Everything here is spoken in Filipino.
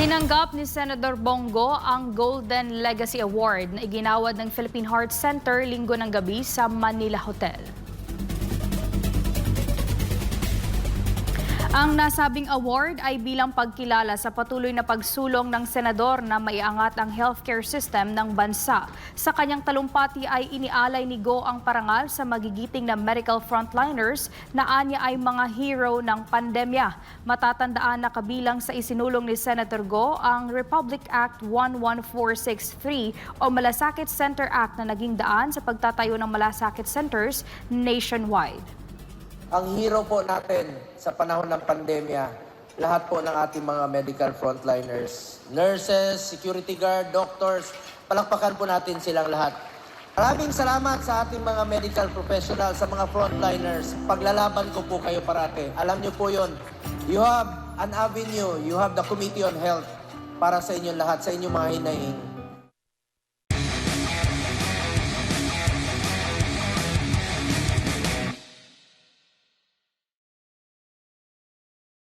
Tinanggap ni Senador Bongo ang Golden Legacy Award na iginawad ng Philippine Heart Center linggo ng gabi sa Manila Hotel. Ang nasabing award ay bilang pagkilala sa patuloy na pagsulong ng senador na maiangat ang healthcare system ng bansa. Sa kanyang talumpati ay inialay ni Go ang parangal sa magigiting na medical frontliners na anya ay mga hero ng pandemya. Matatandaan na kabilang sa isinulong ni Senator Go ang Republic Act 11463 o Malasakit Center Act na naging daan sa pagtatayo ng malasakit centers nationwide. Ang hero po natin sa panahon ng pandemya, lahat po ng ating mga medical frontliners, nurses, security guard, doctors, palakpakan po natin silang lahat. Maraming salamat sa ating mga medical professionals, sa mga frontliners. Paglalaban ko po kayo parate. Alam niyo po yun, you have an avenue, you have the Committee on Health para sa inyong lahat, sa inyong mga hinaing.